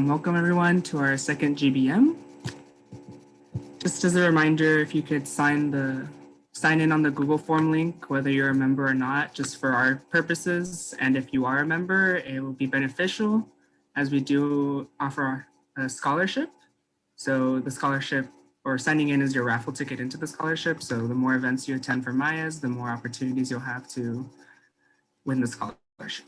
Welcome everyone to our second GBM. Just as a reminder, if you could sign in on the Google form link, whether you're a member or not, just for our purposes. And if you are a member, it will be beneficial as we do offer a scholarship. So the scholarship or signing in is your raffle ticket into the scholarship. So the more events you attend for Mayas, the more opportunities you'll have to win the scholarship.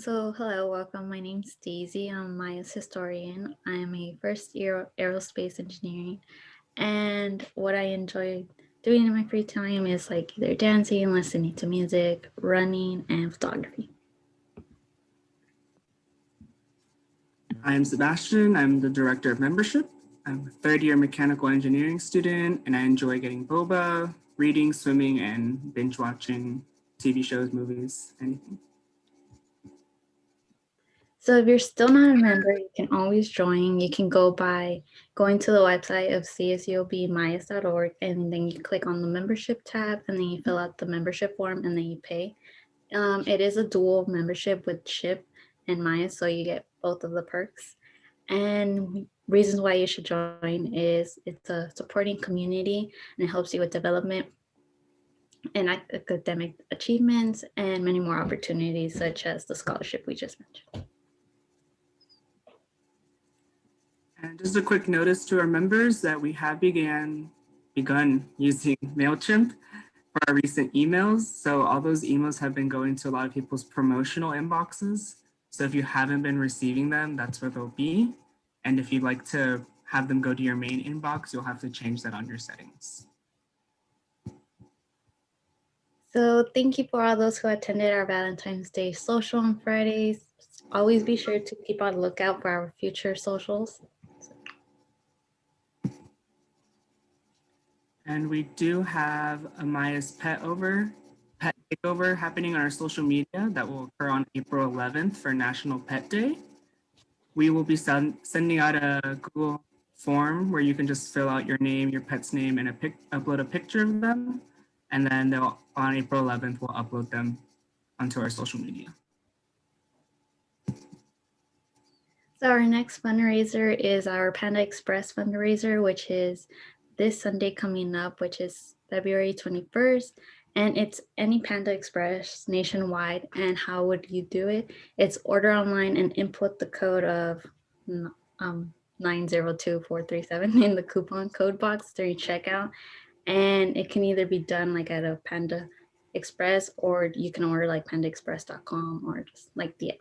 Hello, welcome. My name's Daisy. I'm Maya's historian. I'm a first year aerospace engineering. And what I enjoy doing in my free time is like either dancing, listening to music, running, and photography. I'm Sebastian. I'm the director of membership. I'm a third-year mechanical engineering student, and I enjoy getting boba, reading, swimming, and binge watching TV shows, movies, anything. So if you're still not a member, you can always join. You can go by going to the website of csubmayas.org, and then you click on the membership tab, and then you fill out the membership form, and then you pay. It is a dual membership with SHIP and Maya, so you get both of the perks. And reasons why you should join is it's a supporting community and it helps you with development and academic achievements and many more opportunities such as the scholarship we just mentioned. And just a quick notice to our members that we have begun using MailChimp for our recent emails. So all those emails have been going to a lot of people's promotional inboxes. So if you haven't been receiving them, that's where they'll be. And if you'd like to have them go to your main inbox, you'll have to change that on your settings. So thank you for all those who attended our Valentine's Day social on Fridays. Always be sure to keep on the lookout for our future socials. And we do have a Maya's pet takeover happening on our social media that will occur on April 11th for National Pet Day. We will be sending out a Google form where you can just fill out your name, your pet's name, and upload a picture of them. And then on April 11th, we'll upload them onto our social media. So our next fundraiser is our Panda Express fundraiser, which is this Sunday coming up, which is February 21st. And it's any Panda Express nationwide. And how would you do it? It's order online and input the code of 902437 in the coupon code box during checkout. And it can either be done like at a Panda Express, or you can order like pandaexpress.com or just like the app.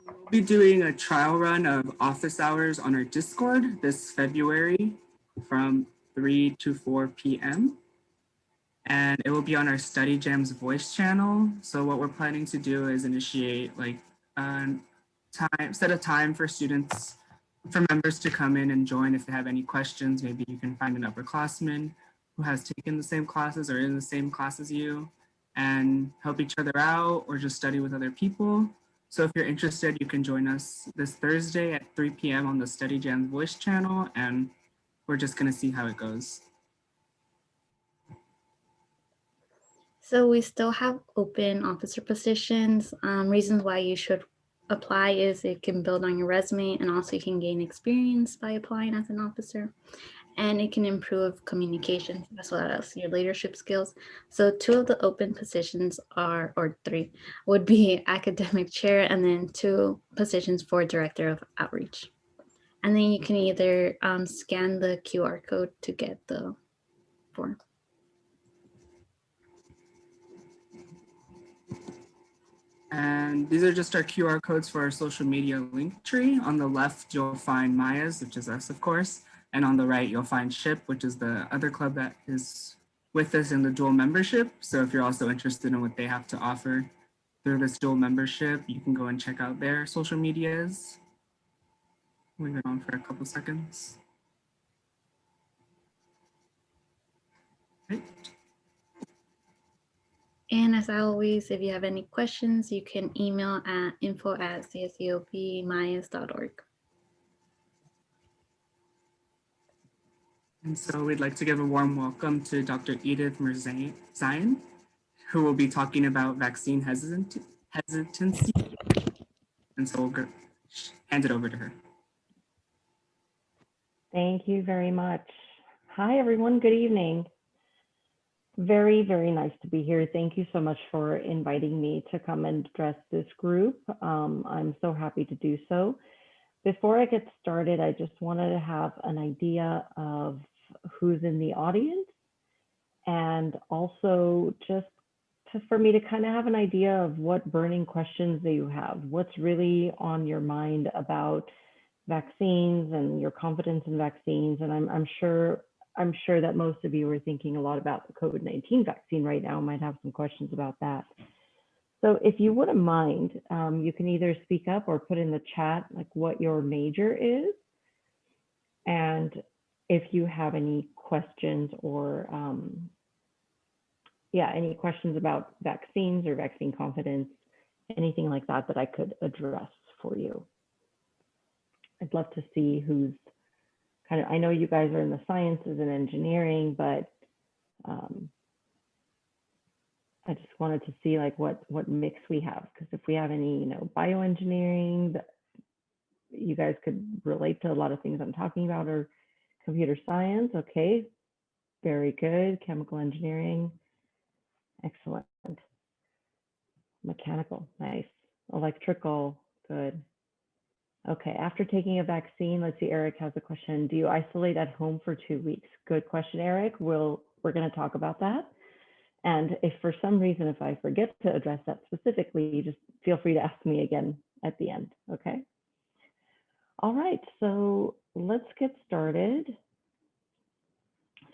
We'll be doing a trial run of office hours on our Discord this February from 3 to 4 p.m. And it will be on our Study Jams voice channel. So what we're planning to do is initiate like set a time for members to come in and join if they have any questions. Maybe you can find an upperclassman who has taken the same classes or in the same class as you and help each other out or just study with other people. So if you're interested, you can join us this Thursday at 3 p.m. on the Study Jam voice channel, and we're just gonna see how it goes. So we still have open officer positions. Reasons why you should apply is it can build on your resume, and also you can gain experience by applying as an officer, and it can improve communication as well as your leadership skills. So 2 of the open positions or 3 would be academic chair, and then 2 positions for director of outreach. And then you can either scan the QR code to get the form. And these are just our QR codes for our social media link tree. On the left, you'll find Maya's, which is us, of course. And on the right, you'll find SHIP, which is the other club that is with us in the dual membership. So if you're also interested in what they have to offer through this dual membership, you can go and check out their social medias. Leave it on for a couple seconds. Right. And as always, if you have any questions, you can email at info@csubmayas.org. And so we'd like to give a warm welcome to Dr. Edith Mirzaian. who will be talking about vaccine hesitancy. And so we'll hand it over to her. Thank you very much. Hi, everyone. Good evening. Very, very nice to be here. Thank you so much for inviting me to come and address this group. I'm so happy to do so. Before I get started, I just wanted to have an idea of who's in the audience, and also just for me to kind of have an idea of what burning questions that you have, what's really on your mind about vaccines and your confidence in vaccines. And I'm sure that most of you are thinking a lot about the COVID-19 vaccine right now, might have some questions about that. So if you wouldn't mind, you can either speak up or put in the chat like what your major is, and if you have any questions or any questions about vaccines or vaccine confidence, anything like that that I could address for you. I'd love to see who's kind of, I know you guys are in the sciences and engineering, but I just wanted to see like what mix we have, because if we have any, bioengineering, you guys could relate to a lot of things I'm talking about, or computer science. Okay, very good. Chemical engineering, excellent. Mechanical, nice. Electrical, good. Okay, after taking a vaccine, let's see, Eric has a question. Do you isolate at home for 2 weeks? Good question, Eric. We're going to talk about that. And if for some reason, if I forget to address that specifically, just feel free to ask me again at the end, okay? All right, so let's get started.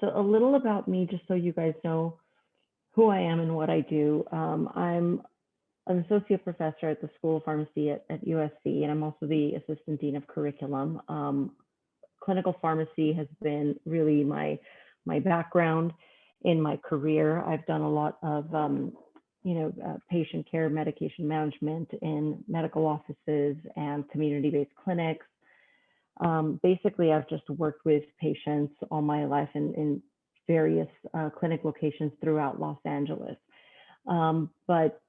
So a little about me, just so you guys know who I am and what I do. I'm an associate professor at the School of Pharmacy at USC, and I'm also the assistant dean of curriculum. Clinical pharmacy has been really my background in my career. I've done a lot of patient care, medication management in medical offices and community-based clinics. Basically, I've just worked with patients all my life in various clinic locations throughout Los Angeles. But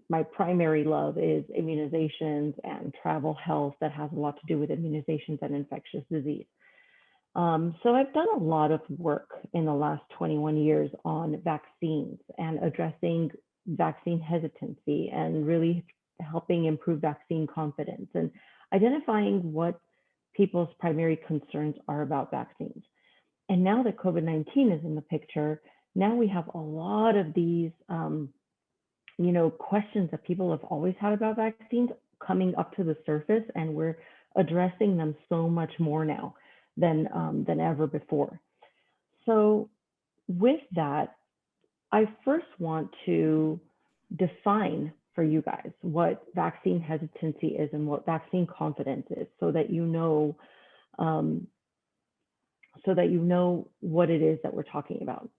my primary love is immunizations and travel health that has a lot to do with immunizations and infectious disease. So I've done a lot of work in the last 21 years on vaccines and addressing vaccine hesitancy and really helping improve vaccine confidence and identifying what people's primary concerns are about vaccines. And now that COVID-19 is in the picture, now we have a lot of these questions that people have always had about vaccines coming up to the surface, and we're addressing them so much more now than ever before. So with that, I first want to define for you guys what vaccine hesitancy is and what vaccine confidence is, so that you know what it is that we're talking about.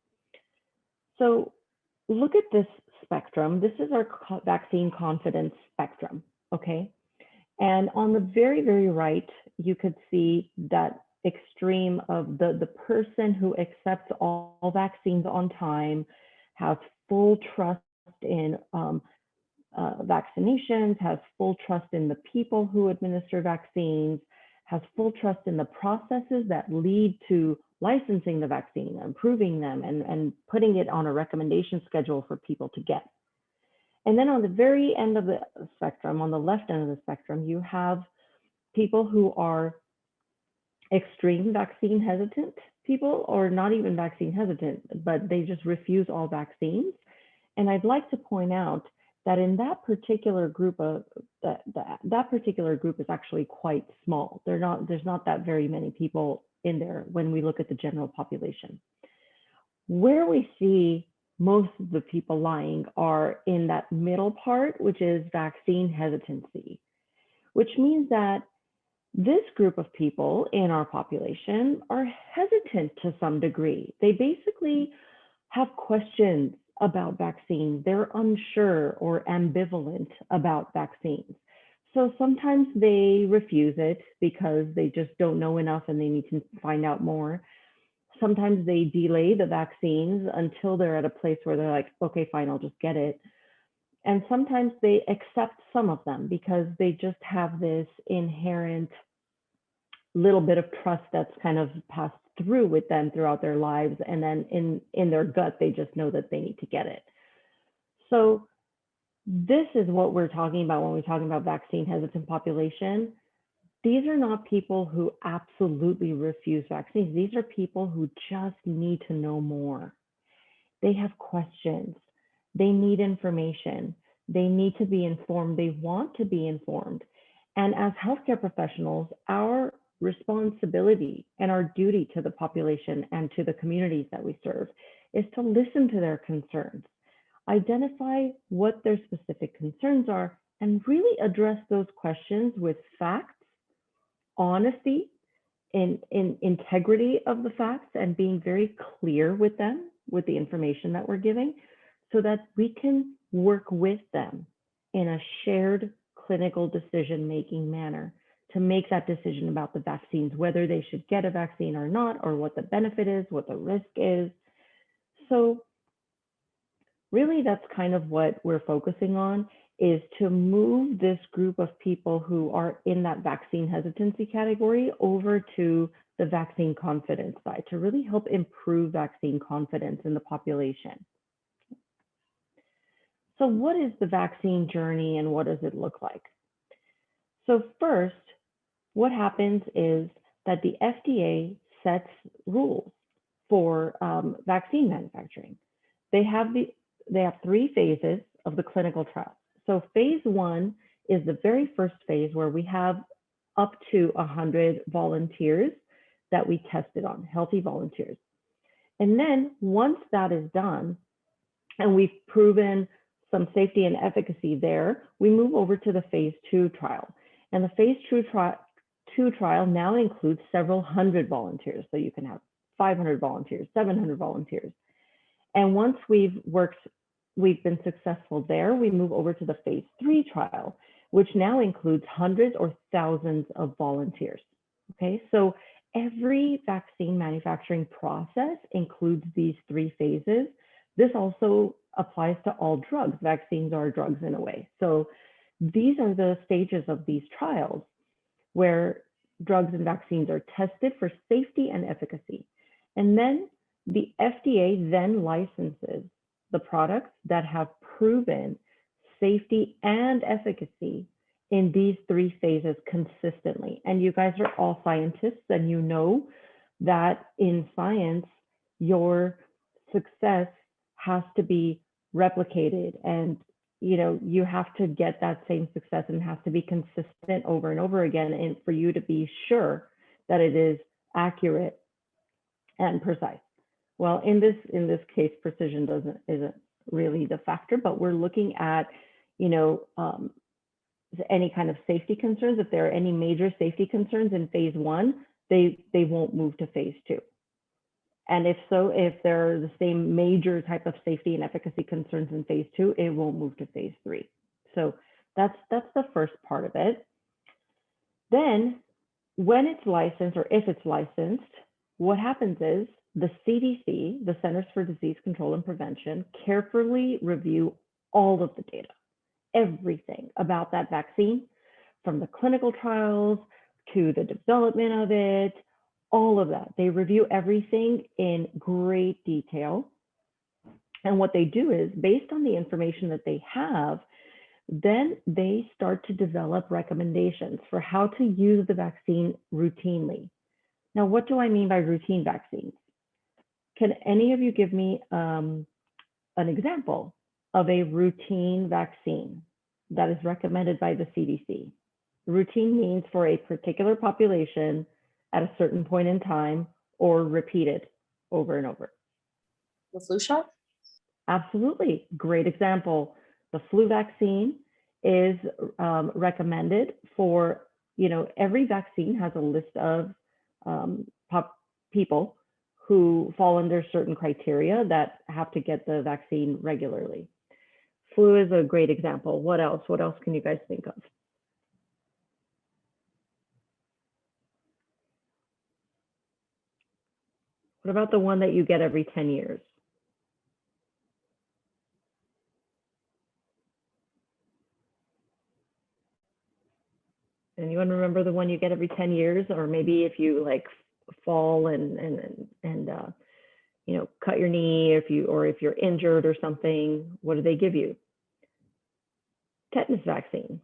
So look at this spectrum. This is our vaccine confidence spectrum, okay? And on the very, very right, you could see that extreme of the person who accepts all vaccines on time, has full trust in vaccinations, has full trust in the people who administer vaccines, has full trust in the processes that lead to licensing the vaccine, improving them, and putting it on a recommendation schedule for people to get. And then on the very end of the spectrum, on the left end of the spectrum, you have people who are extreme vaccine hesitant people, or not even vaccine hesitant, but they just refuse all vaccines. And I'd like to point out that in that particular group that particular group is actually quite small. There's not that very many people in there when we look at the general population. Where we see most of the people lying are in that middle part, which is vaccine hesitancy, which means that this group of people in our population are hesitant to some degree. They basically have questions about vaccines. They're unsure or ambivalent about vaccines. So sometimes they refuse it because they just don't know enough and they need to find out more. sometimes they delay the vaccines until they're at a place where they're like, okay, fine, I'll just get it. And sometimes they accept some of them because they just have this inherent little bit of trust that's kind of passed through with them throughout their lives. And then in their gut, they just know that they need to get it. So this is what we're talking about when we're talking about vaccine hesitant population. These are not people who absolutely refuse vaccines. These are people who just need to know more. They have questions. They need information. They need to be informed. They want to be informed. And as healthcare professionals, our responsibility and our duty to the population and to the communities that we serve is to listen to their concerns, identify what their specific concerns are, and really address those questions with facts, honesty, in integrity of the facts, and being very clear with them with the information that we're giving, so that we can work with them in a shared clinical decision-making manner to make that decision about the vaccines, whether they should get a vaccine or not, or what the benefit is, what the risk is. So really, that's kind of what we're focusing on, is to move this group of people who are in that vaccine hesitancy category over to the vaccine confidence side, to really help improve vaccine confidence in the population. So what is the vaccine journey and what does it look like? So first, what happens is that the FDA sets rules for vaccine manufacturing. They have three phases of the clinical trial. So phase 1 is the very first phase where we have up to 100 volunteers that we tested on, healthy volunteers. And then once that is done, and we've proven some safety and efficacy there, we move over to the phase 2 trial. And the phase 2 trial now includes several hundred volunteers. So you can have 500 volunteers, 700 volunteers. And once we've been successful there, we move over to the phase 3 trial, which now includes hundreds or thousands of volunteers. Okay, so every vaccine manufacturing process includes these three phases. This also applies to all drugs. Vaccines are drugs in a way. So these are the stages of these trials where drugs and vaccines are tested for safety and efficacy. And then the FDA then licenses the products that have proven safety and efficacy in these three phases consistently. And you guys are all scientists, and you know that in science, your success has to be replicated, and you have to get that same success, and it has to be consistent over and over again, and for you to be sure that it is accurate and precise. Well, in this case, precision isn't really the factor, but we're looking at any kind of safety concerns. If there are any major safety concerns in phase 1, they won't move to phase 2. And if so, if there are the same major type of safety and efficacy concerns in phase 2, it won't move to phase 3. So that's the first part of it. Then when it's licensed, or if it's licensed, what happens is the CDC, the Centers for Disease Control and Prevention, carefully review all of the data, everything about that vaccine, from the clinical trials to the development of it, all of that. They review everything in great detail. And what they do is, based on the information that they have, then they start to develop recommendations for how to use the vaccine routinely. Now, what do I mean by routine vaccines? Can any of you give me an example of a routine vaccine that is recommended by the CDC? Routine means for a particular population at a certain point in time, or repeated over and over. The flu shot? Absolutely, great example. The flu vaccine is recommended for, every vaccine has a list of people who fall under certain criteria that have to get the vaccine regularly. Flu is a great example. What else? What else can you guys think of? What about the one that you get every 10 years? Anyone remember the one you get every 10 years? Or maybe if you like fall and you know, cut your knee, if you're injured or something, what do they give you? Tetanus vaccine.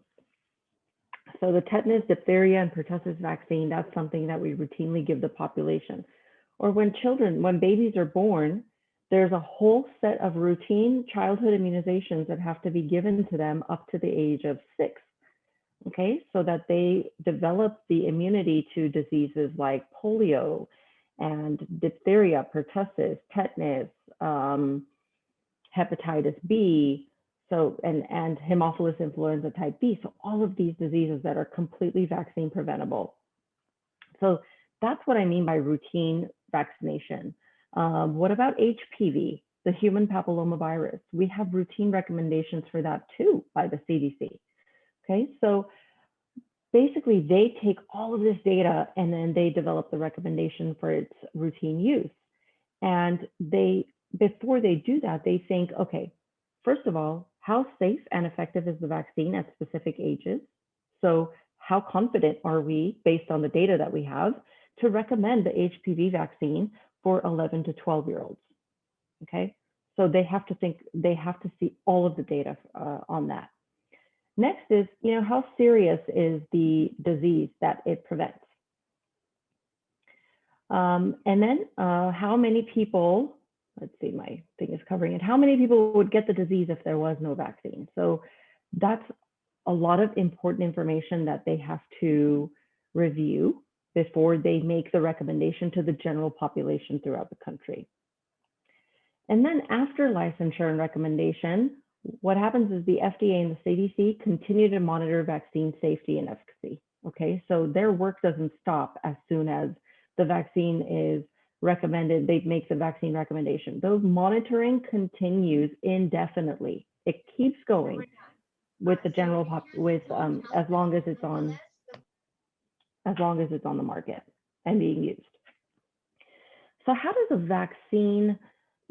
So the tetanus, diphtheria, and pertussis vaccine, that's something that we routinely give the population. Or when babies are born, there's a whole set of routine childhood immunizations that have to be given to them up to the age of 6. Okay, so that they develop the immunity to diseases like polio and diphtheria, pertussis, tetanus, hepatitis B, so and Haemophilus influenza type B. So all of these diseases that are completely vaccine preventable. So that's what I mean by routine vaccination. What about HPV, the human papillomavirus? We have routine recommendations for that too by the CDC. Okay, so basically they take all of this data and then they develop the recommendation for its routine use. And before they do that, they think, okay, first of all, how safe and effective is the vaccine at specific ages? So how confident are we, based on the data that we have, to recommend the HPV vaccine for 11 to 12-year-olds? Okay, so they have to see all of the data on that. Next is, you know, how serious is the disease that it prevents? And then how many people, let's see, my thing is covering it. How many people would get the disease if there was no vaccine? So that's a lot of important information that they have to review before they make the recommendation to the general population throughout the country. And then after licensure and recommendation, what happens is the FDA and the CDC continue to monitor vaccine safety and efficacy. Okay, so their work doesn't stop as soon as the vaccine is recommended, they make the vaccine recommendation. Those monitoring continues indefinitely. It keeps going with the general as long as it's on the market and being used. So how does a vaccine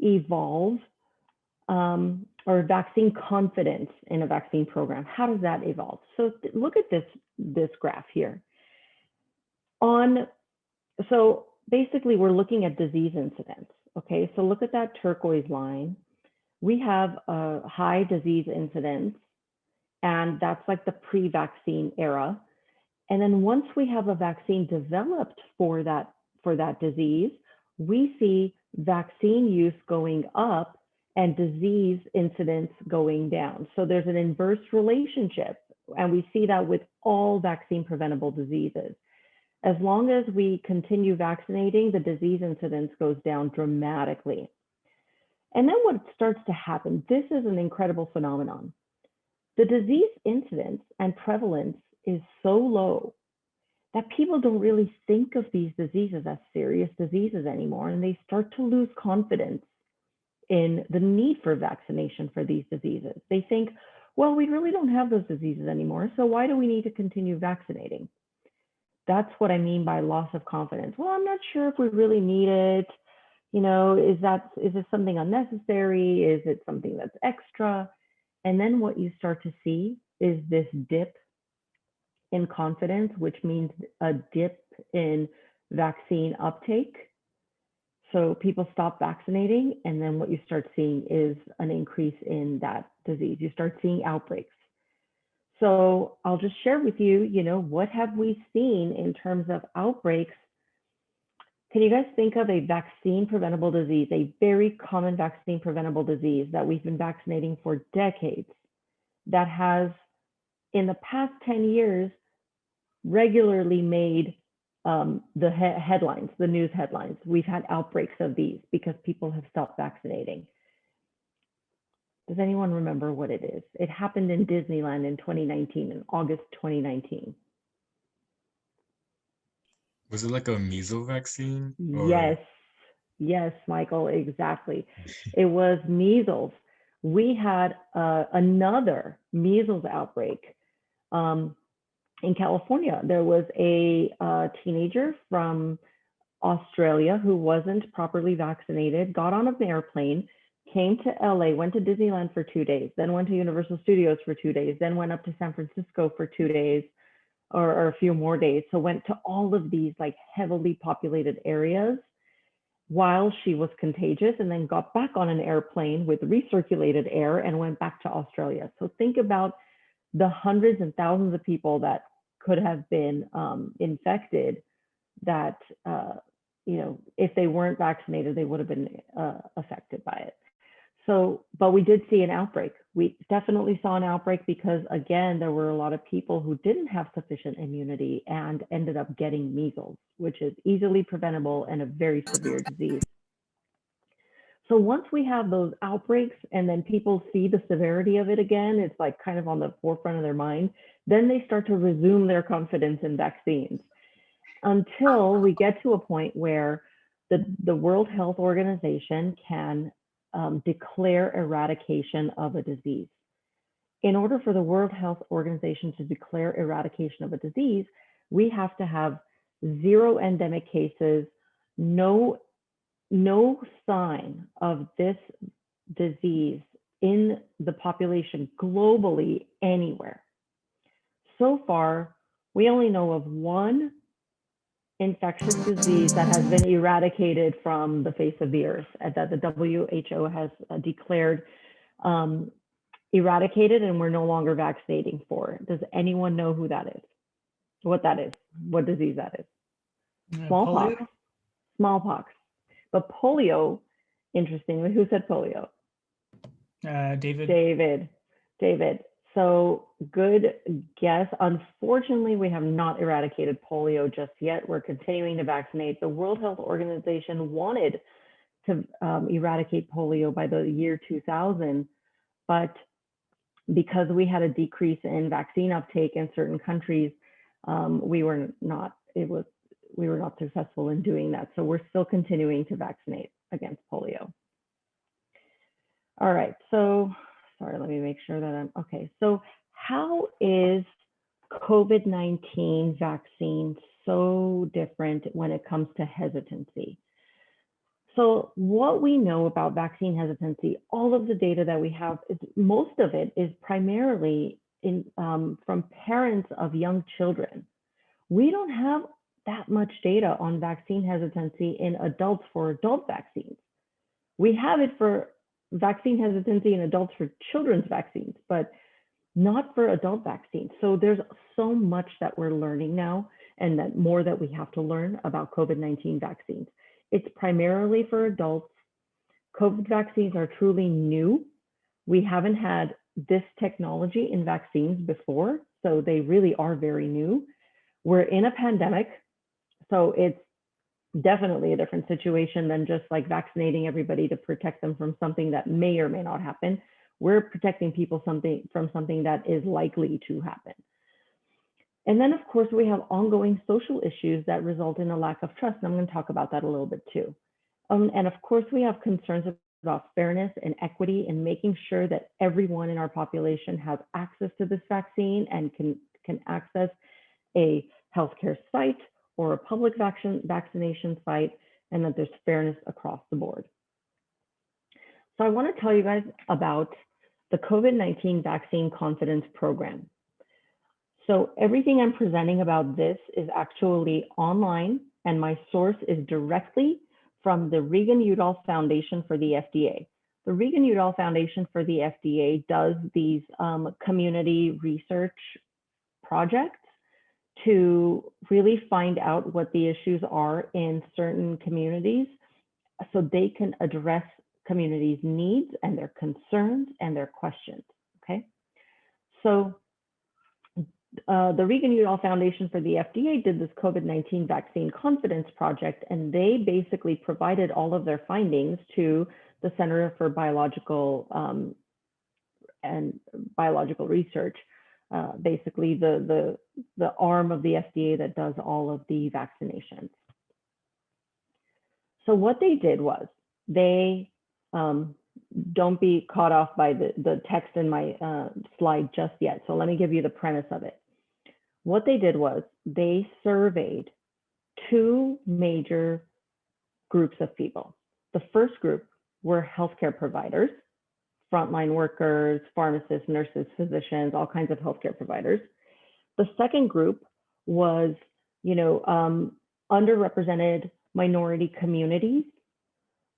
evolve, or vaccine confidence in a vaccine program? How does that evolve? So look at this graph here. So basically we're looking at disease incidence. Okay, so look at that turquoise line. We have a high disease incidence, and that's like the pre-vaccine era. And then once we have a vaccine developed for that disease, we see vaccine use going up and disease incidence going down. So there's an inverse relationship, and we see that with all vaccine preventable diseases. As long as we continue vaccinating, the disease incidence goes down dramatically. And then what starts to happen, this is an incredible phenomenon. The disease incidence and prevalence is so low that people don't really think of these diseases as serious diseases anymore, and they start to lose confidence in the need for vaccination for these diseases. They think, well, we really don't have those diseases anymore, so why do we need to continue vaccinating? That's what I mean by loss of confidence. Well, I'm not sure if we really need it. You know, is this something unnecessary? Is it something that's extra? And then what you start to see is this dip in confidence, which means a dip in vaccine uptake. So people stop vaccinating, and then what you start seeing is an increase in that disease. You start seeing outbreaks. So I'll just share with you, you know, what have we seen in terms of outbreaks? Can you guys think of a vaccine preventable disease, a very common vaccine preventable disease that we've been vaccinating for decades, that has in the past 10 years regularly made the headlines, the news headlines? We've had outbreaks of these because people have stopped vaccinating. Does anyone remember what it is? It happened in Disneyland in 2019, in August 2019. Was it like a measles vaccine? Yes, yes, Michael, exactly. It was measles. We had another measles outbreak in California. There was a teenager from Australia who wasn't properly vaccinated, got on an airplane, came to LA, went to Disneyland for 2 days, then went to Universal Studios for 2 days, then went up to San Francisco for 2 days or a few more days. So went to all of these like heavily populated areas while she was contagious, and then got back on an airplane with recirculated air and went back to Australia. So think about the hundreds and thousands of people that could have been infected that, if they weren't vaccinated, they would have been affected by it. So, but we did see an outbreak. We definitely saw an outbreak because, again, there were a lot of people who didn't have sufficient immunity and ended up getting measles, which is easily preventable and a very severe disease. So once we have those outbreaks and then people see the severity of it again, it's like kind of on the forefront of their mind, then they start to resume their confidence in vaccines until we get to a point where the World Health Organization can declare eradication of a disease. In order for the World Health Organization to declare eradication of a disease, we have to have 0 endemic cases, no sign of this disease in the population globally anywhere. So far, we only know of 1 infectious disease that has been eradicated from the face of the earth, that the WHO has declared eradicated, and we're no longer vaccinating for. Does anyone know who that is? What that is? What disease that is? Smallpox. Polio? Smallpox. But polio, interestingly, who said polio? David. David. So good guess. Unfortunately, we have not eradicated polio just yet. We're continuing to vaccinate. The World Health Organization wanted to eradicate polio by the year 2000, but because we had a decrease in vaccine uptake in certain countries, we were not successful in doing that. So we're still continuing to vaccinate against polio. All right, so sorry, let me make sure that I'm okay. So how is COVID-19 vaccine so different when it comes to hesitancy? So what we know about vaccine hesitancy, all of the data that we have, most of it is primarily from parents of young children. We don't have that much data on vaccine hesitancy in adults for adult vaccines. We have it for vaccine hesitancy in adults for children's vaccines, but not for adult vaccines. So there's so much that we're learning now, and that more that we have to learn about COVID-19 vaccines. It's primarily for adults. COVID vaccines are truly new. We haven't had this technology in vaccines before, so they really are very new. We're in a pandemic, so it's definitely a different situation than just like vaccinating everybody to protect them from something that may or may not happen. We're protecting people from something that is likely to happen. And then, of course, we have ongoing social issues that result in a lack of trust. And I'm going to talk about that a little bit too. And of course, we have concerns about fairness and equity and making sure that everyone in our population has access to this vaccine and can access a healthcare site or a public vaccination site, and that there's fairness across the board. So I want to tell you guys about the COVID-19 Vaccine Confidence Program. So everything I'm presenting about this is actually online, and my source is directly from the Reagan-Udall Foundation for the FDA. The Reagan-Udall Foundation for the FDA does these community research projects to really find out what the issues are in certain communities so they can address communities' needs and their concerns and their questions, okay? So the Reagan-Udall Foundation for the FDA did this COVID-19 Vaccine Confidence Project, and they basically provided all of their findings to the Center for Biological Research, basically the arm of the FDA that does all of the vaccinations. So what they did was they, don't be caught off by the text in my slide just yet. So let me give you the premise of it. What they did was they surveyed two major groups of people. The first group were healthcare providers, frontline workers, pharmacists, nurses, physicians, all kinds of healthcare providers. The second group was, underrepresented minority communities,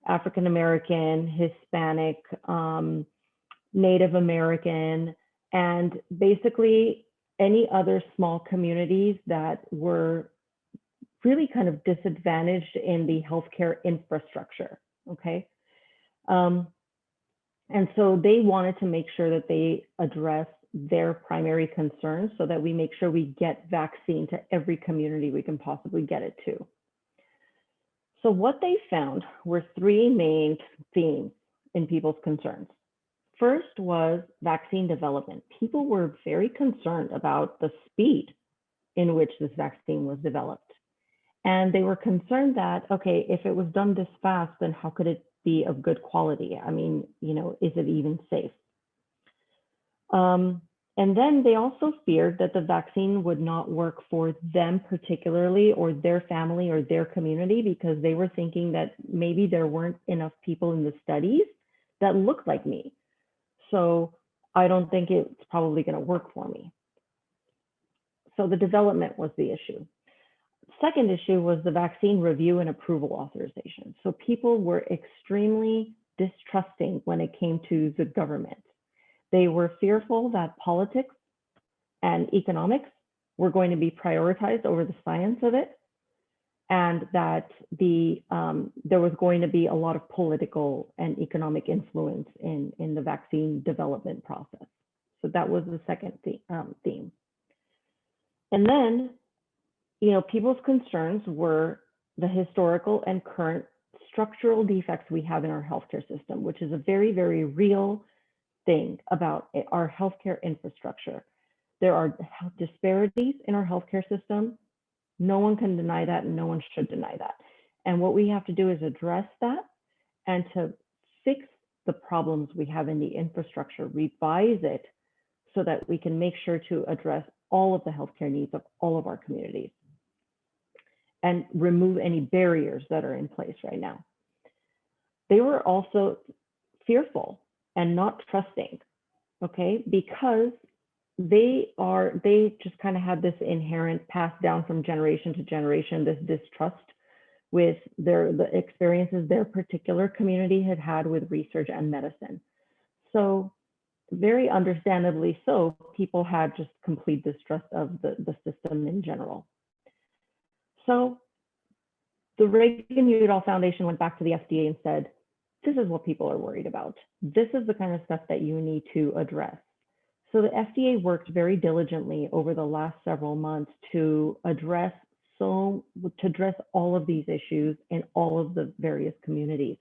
African American, Hispanic, Native American, and basically any other small communities that were really kind of disadvantaged in the healthcare infrastructure, okay? And so they wanted to make sure that they address their primary concerns so that we make sure we get vaccine to every community we can possibly get it to. So what they found were three main themes in people's concerns. First was vaccine development. People were very concerned about the speed in which this vaccine was developed. And they were concerned that, okay, if it was done this fast, then how could it be of good quality? I mean, is it even safe? And then they also feared that the vaccine would not work for them particularly, or their family or their community, because they were thinking that maybe there weren't enough people in the studies that looked like me. So I don't think it's probably going to work for me. So the development was the issue. Second issue was the vaccine review and approval authorization. So people were extremely distrusting when it came to the government. They were fearful that politics and economics were going to be prioritized over the science of it, and that there was going to be a lot of political and economic influence in the vaccine development process. So that was the second theme. And then, people's concerns were the historical and current structural defects we have in our healthcare system, which is a very, very real thing about our healthcare infrastructure. There are disparities in our healthcare system. No one can deny that, and no one should deny that. And what we have to do is address that and to fix the problems we have in the infrastructure, revise it so that we can make sure to address all of the healthcare needs of all of our communities and remove any barriers that are in place right now. They were also fearful and not trusting, okay, because they just kind of had this inherent passed down from generation to generation, this distrust with the experiences their particular community had had with research and medicine. So very understandably so, people had just complete distrust of the system in general. So the Reagan-Udall Foundation went back to the FDA and said, this is what people are worried about. This is the kind of stuff that you need to address. So the FDA worked very diligently over the last several months to address all of these issues in all of the various communities.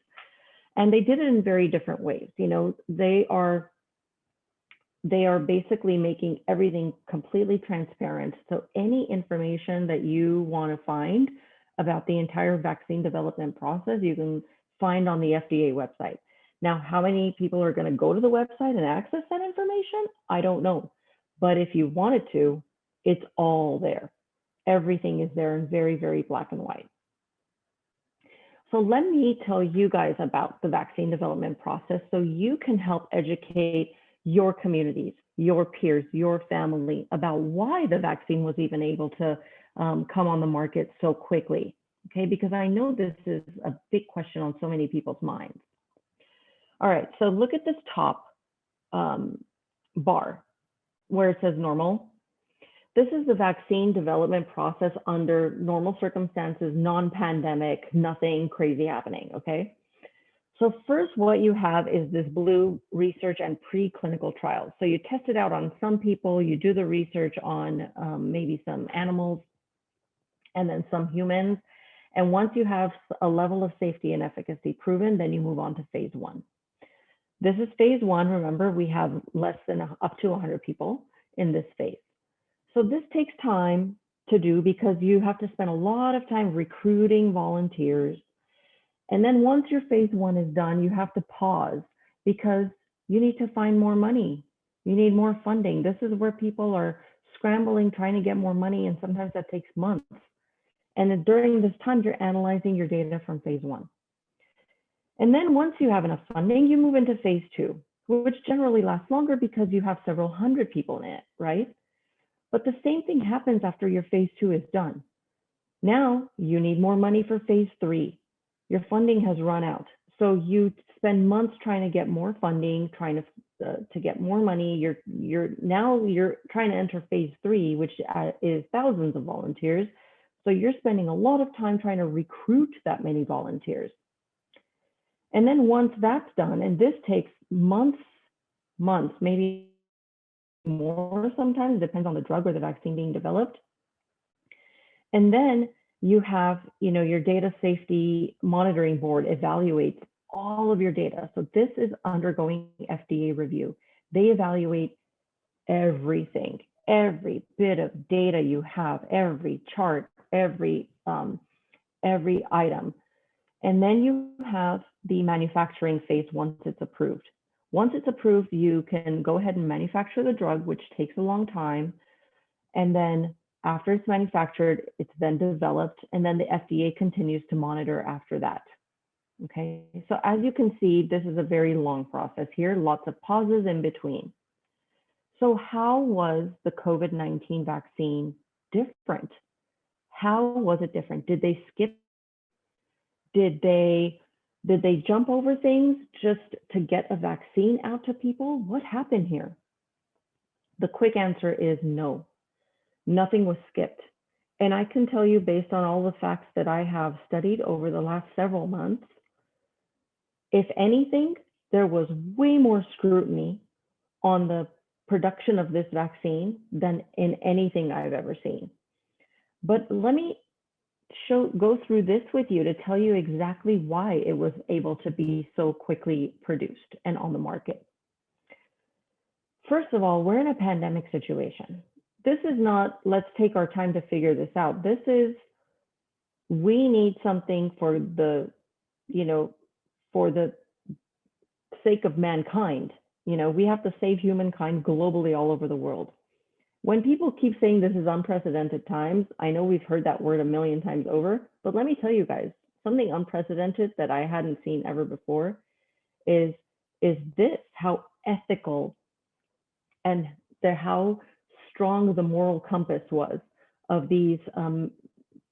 And they did it in very different ways. They are basically making everything completely transparent. So any information that you want to find about the entire vaccine development process, you can find on the FDA website. Now, how many people are going to go to the website and access that information? I don't know. But if you wanted to, it's all there. Everything is there in very, very black and white. So let me tell you guys about the vaccine development process so you can help educate your communities, your peers, your family about why the vaccine was even able to come on the market so quickly. Okay, because I know this is a big question on so many people's minds. All right, so look at this top bar where it says normal. This is the vaccine development process under normal circumstances, non-pandemic, nothing crazy happening, okay? So first, what you have is this blue research and preclinical trials. So you test it out on some people, you do the research on maybe some animals and then some humans. And once you have a level of safety and efficacy proven, then you move on to phase 1. This is phase 1. Remember, we have up to 100 people in this phase. So this takes time to do because you have to spend a lot of time recruiting volunteers. And then once your phase 1 is done, you have to pause because you need to find more money. You need more funding. This is where people are scrambling, trying to get more money, and sometimes that takes months. And then during this time, you're analyzing your data from phase 1. And then once you have enough funding, you move into phase 2, which generally lasts longer because you have several hundred people in it, right? But the same thing happens after your phase 2 is done. Now you need more money for phase 3. Your funding has run out. So you spend months trying to get more funding, trying to get more money. You're trying to enter phase 3, which is thousands of volunteers. So you're spending a lot of time trying to recruit that many volunteers. And then once that's done, and this takes months, maybe more sometimes, depends on the drug or the vaccine being developed. And then you have, your data safety monitoring board evaluates all of your data. So this is undergoing FDA review. They evaluate everything, every bit of data you have, every chart, every item. And then you have the manufacturing phase once it's approved. Once it's approved, you can go ahead and manufacture the drug, which takes a long time. And then after it's manufactured, it's then developed, and then the FDA continues to monitor after that. Okay, so as you can see, this is a very long process here, lots of pauses in between. So how was the COVID-19 vaccine different? How was it different? Did they skip? Did they jump over things just to get a vaccine out to people? What happened here? The quick answer is no. Nothing was skipped. And I can tell you, based on all the facts that I have studied over the last several months, if anything, there was way more scrutiny on the production of this vaccine than in anything I've ever seen. But let me go through this with you to tell you exactly why it was able to be so quickly produced and on the market. First of all, we're in a pandemic situation. This is not, let's take our time to figure this out. This is, we need something for the, for the sake of mankind. We have to save humankind globally all over the world. When people keep saying this is unprecedented times, I know we've heard that word a million times over, but let me tell you guys, something unprecedented that I hadn't seen ever before is this, how ethical and how strong the moral compass was of these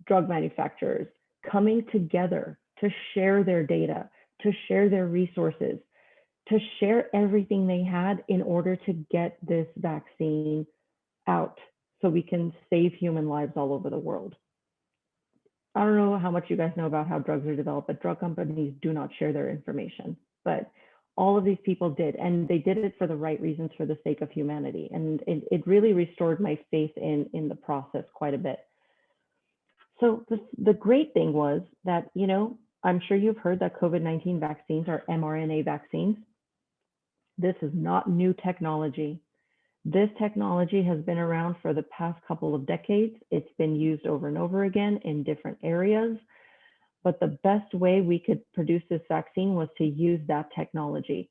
drug manufacturers coming together to share their data, to share their resources, to share everything they had in order to get this vaccine out so we can save human lives all over the world. I don't know how much you guys know about how drugs are developed, but drug companies do not share their information. But all of these people did, and they did it for the right reasons, for the sake of humanity. And it really restored my faith in the process quite a bit. So the great thing was that, I'm sure you've heard that COVID-19 vaccines are mRNA vaccines. This is not new technology. This technology has been around for the past couple of decades. It's been used over and over again in different areas. But the best way we could produce this vaccine was to use that technology.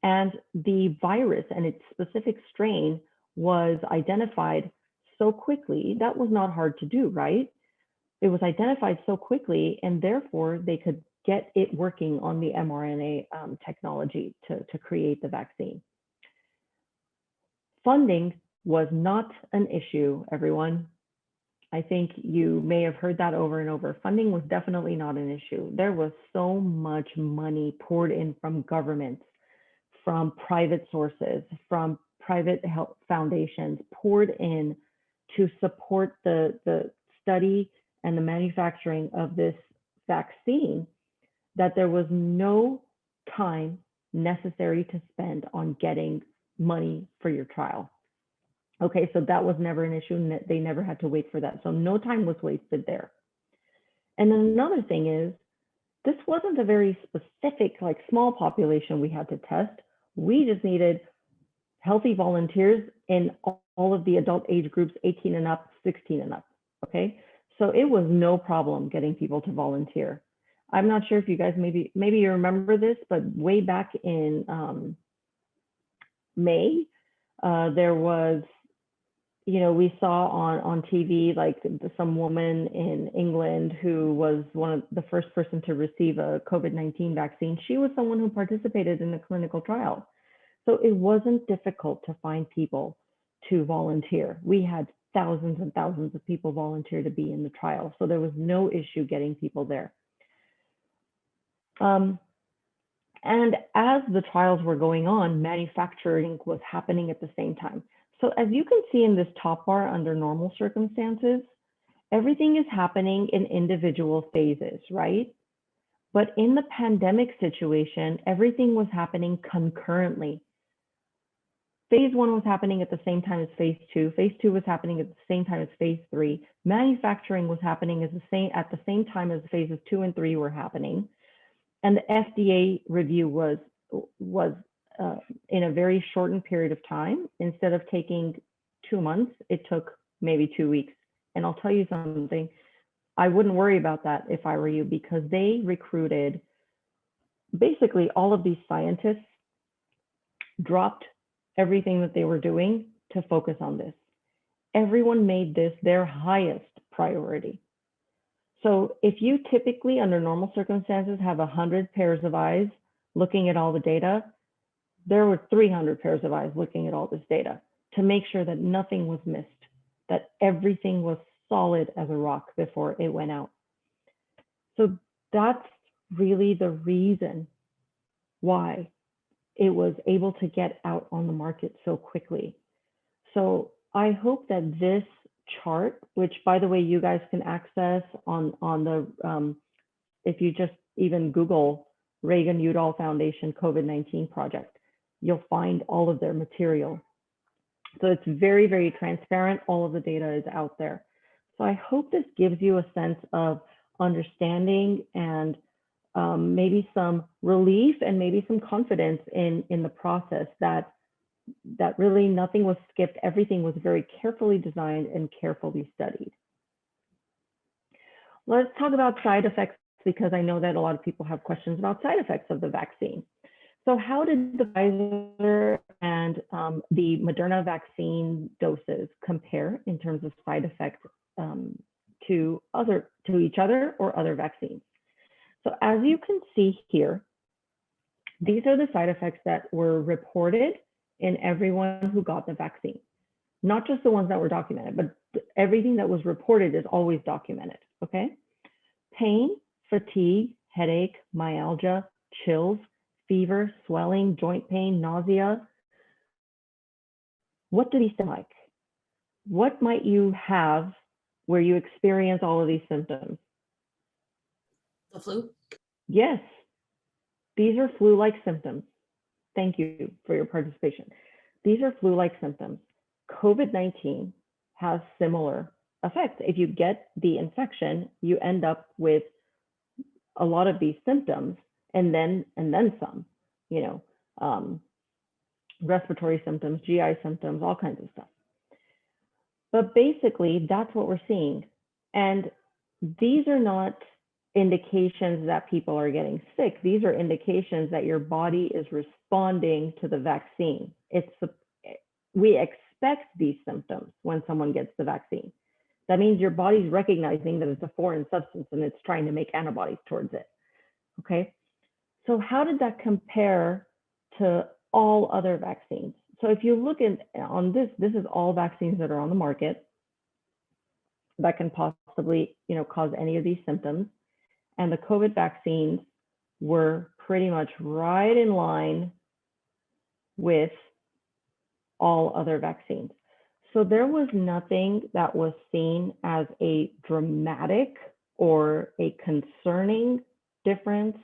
And the virus and its specific strain was identified so quickly. That was not hard to do, right? It was identified so quickly, and therefore they could get it working on the mRNA technology to create the vaccine. Funding was not an issue, everyone. I think you may have heard that over and over. Funding was definitely not an issue. There was so much money poured in from governments, from private sources, from private health foundations, poured in to support the study and the manufacturing of this vaccine, that there was no time necessary to spend on getting money for your trial. Okay, so that was never an issue, and they never had to wait for that. So no time was wasted there. And then another thing is, this wasn't a very specific, small population we had to test. We just needed healthy volunteers in all of the adult age groups, 18 and up, 16 and up, okay? So it was no problem getting people to volunteer. I'm not sure if you guys, maybe you remember this, but way back in May, there was, we saw on TV, like some woman in England who was one of the first person to receive a COVID-19 vaccine. She was someone who participated in a clinical trial. So it wasn't difficult to find people to volunteer. We had thousands and thousands of people volunteer to be in the trial. So there was no issue getting people there. And as the trials were going on, manufacturing was happening at the same time. So as you can see in this top bar under normal circumstances, everything is happening in individual phases, right? But in the pandemic situation, everything was happening concurrently. Phase 1 was happening at the same time as phase 2. Phase 2 was happening at the same time as phase 3. Manufacturing was happening at the same time as phases 2 and 3 were happening. And the FDA review was in a very shortened period of time. Instead of taking 2 months, it took maybe 2 weeks. And I'll tell you something, I wouldn't worry about that if I were you, because they recruited basically all of these scientists, dropped everything that they were doing to focus on this. Everyone made this their highest priority. So if you typically, under normal circumstances, have 100 pairs of eyes looking at all the data, there were 300 pairs of eyes looking at all this data to make sure that nothing was missed, that everything was solid as a rock before it went out. So that's really the reason why it was able to get out on the market so quickly. So I hope that this chart, which by the way, you guys can access on the, if you just even Google Reagan-Udall Foundation COVID-19 project, you'll find all of their material. So it's very, very transparent. All of the data is out there. So I hope this gives you a sense of understanding and maybe some relief and maybe some confidence in the process that really nothing was skipped. Everything was very carefully designed and carefully studied. Let's talk about side effects, because I know that a lot of people have questions about side effects of the vaccine. So how did the Pfizer and the Moderna vaccine doses compare in terms of side effects to each other or other vaccines? So as you can see here, these are the side effects that were reported in everyone who got the vaccine. Not just the ones that were documented, but everything that was reported is always documented, okay? Pain, fatigue, headache, myalgia, chills, fever, swelling, joint pain, nausea. What do these sound like? What might you have where you experience all of these symptoms? The flu? Yes, these are flu-like symptoms. Thank you for your participation. These are flu-like symptoms. COVID-19 has similar effects. If you get the infection, you end up with a lot of these symptoms and then some, respiratory symptoms, GI symptoms, all kinds of stuff. But basically, that's what we're seeing. And these are not indications that people are getting sick. These are indications that your body is responding to the vaccine. We expect these symptoms when someone gets the vaccine. That means your body's recognizing that it's a foreign substance and it's trying to make antibodies towards it. Okay, so how did that compare to all other vaccines? So if you look on this is all vaccines that are on the market that can possibly, cause any of these symptoms. And the COVID vaccines were pretty much right in line with all other vaccines. So there was nothing that was seen as a dramatic or a concerning difference,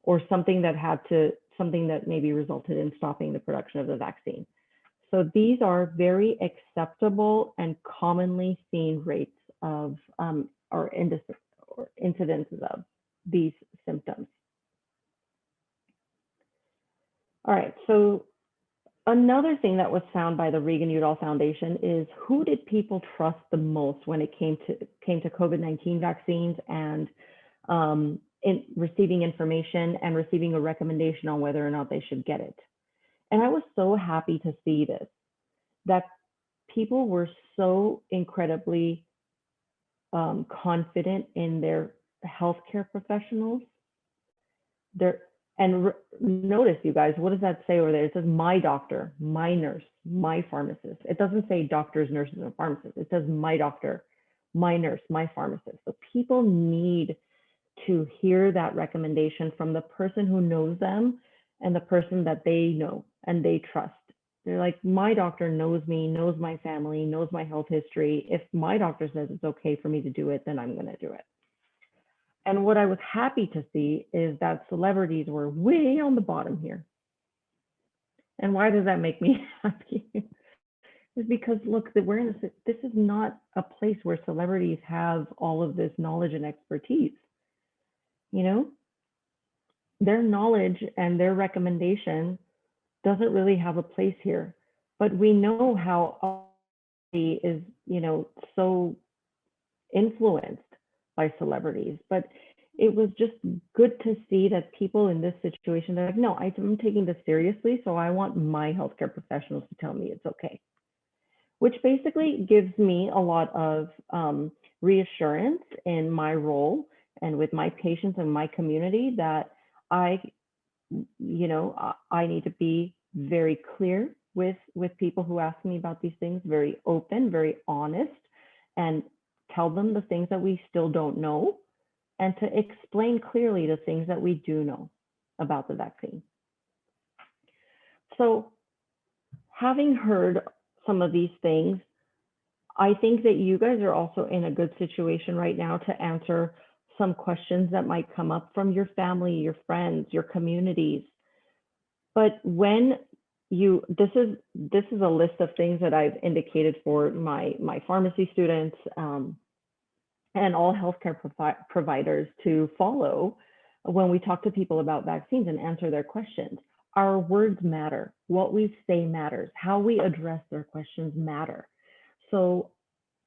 or something that maybe resulted in stopping the production of the vaccine. So these are very acceptable and commonly seen rates of or incidences of these symptoms. All right, so another thing that was found by the Reagan-Udall Foundation is, who did people trust the most when it came to COVID-19 vaccines and in receiving information and receiving a recommendation on whether or not they should get it? And I was so happy to see this, that people were so incredibly confident in their healthcare professionals. Notice, you guys, what does that say over there? It says my doctor, my nurse, my pharmacist. It doesn't say doctors, nurses, and pharmacists. It says my doctor, my nurse, my pharmacist. So people need to hear that recommendation from the person who knows them and the person that they know and they trust. They're like, my doctor knows me, knows my family, knows my health history. If my doctor says it's okay for me to do it, then I'm going to do it. And what I was happy to see is that celebrities were way on the bottom here. And why does that make me happy? Is because look, that we're in this is not a place where celebrities have all of this knowledge and expertise. You know, their knowledge and their recommendation doesn't really have a place here. But we know how is, you know, so influenced by celebrities. But it was just good to see that people in this situation, they're like, no, I'm taking this seriously, so I want my healthcare professionals to tell me it's okay. Which basically gives me a lot of reassurance in my role and with my patients and my community that I need to be very clear with people who ask me about these things, very open, very honest, and tell them the things that we still don't know, and to explain clearly the things that we do know about the vaccine. So having heard some of these things, I think that you guys are also in a good situation right now to answer some questions that might come up from your family, your friends, your communities. But when this is a list of things that I've indicated for my pharmacy students and all healthcare providers to follow when we talk to people about vaccines and answer their questions. Our words matter. What we say matters. How we address their questions matter. So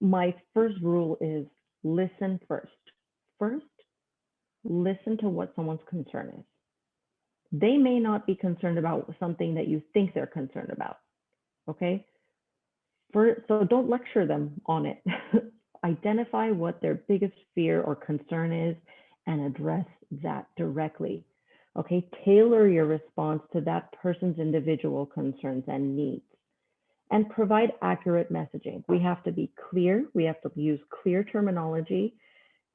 my first rule is listen first. First, listen to what someone's concern is. They may not be concerned about something that you think they're concerned about, okay? So don't lecture them on it. Identify what their biggest fear or concern is and address that directly, okay? Tailor your response to that person's individual concerns and needs, and provide accurate messaging. We have to be clear, we have to use clear terminology,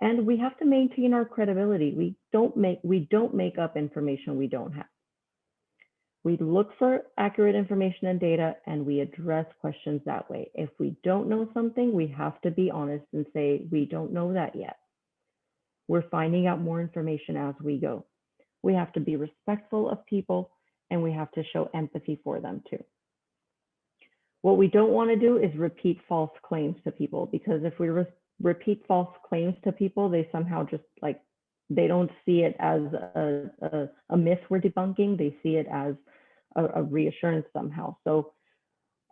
and we have to maintain our credibility. We don't make up information we don't have. We look for accurate information and data, and we address questions that way. If we don't know something, we have to be honest and say, we don't know that yet. We're finding out more information as we go. We have to be respectful of people, and we have to show empathy for them too. What we don't want to do is repeat false claims to people, because if we repeat false claims to people, they somehow just like, they don't see it as a myth we're debunking. They see it as a reassurance somehow. So,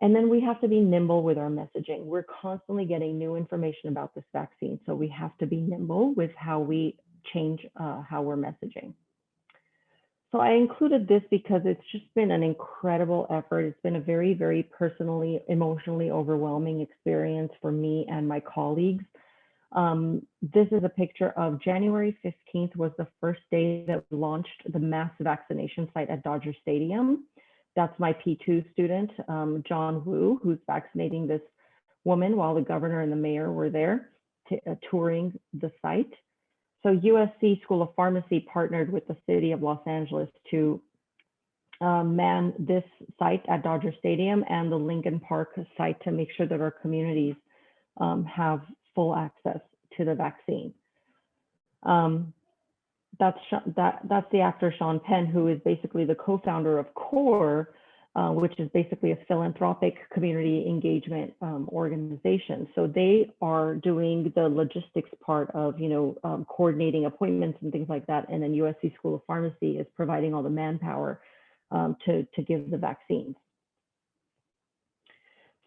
and then we have to be nimble with our messaging. We're constantly getting new information about this vaccine. So we have to be nimble with how we change how we're messaging. So I included this because it's just been an incredible effort. It's been a very, very personally, emotionally overwhelming experience for me and my colleagues. This is a picture of January 15th was the first day that we launched the mass vaccination site at Dodger Stadium. That's my P2 student, John Wu, who's vaccinating this woman while the governor and the mayor were there touring the site. So USC School of Pharmacy partnered with the city of Los Angeles to man this site at Dodger Stadium and the Lincoln Park site to make sure that our communities have full access to the vaccine. That's the actor Sean Penn, who is basically the co-founder of CORE, which is basically a philanthropic community engagement organization. So they are doing the logistics part of, coordinating appointments and things like that. And then USC School of Pharmacy is providing all the manpower to give the vaccines.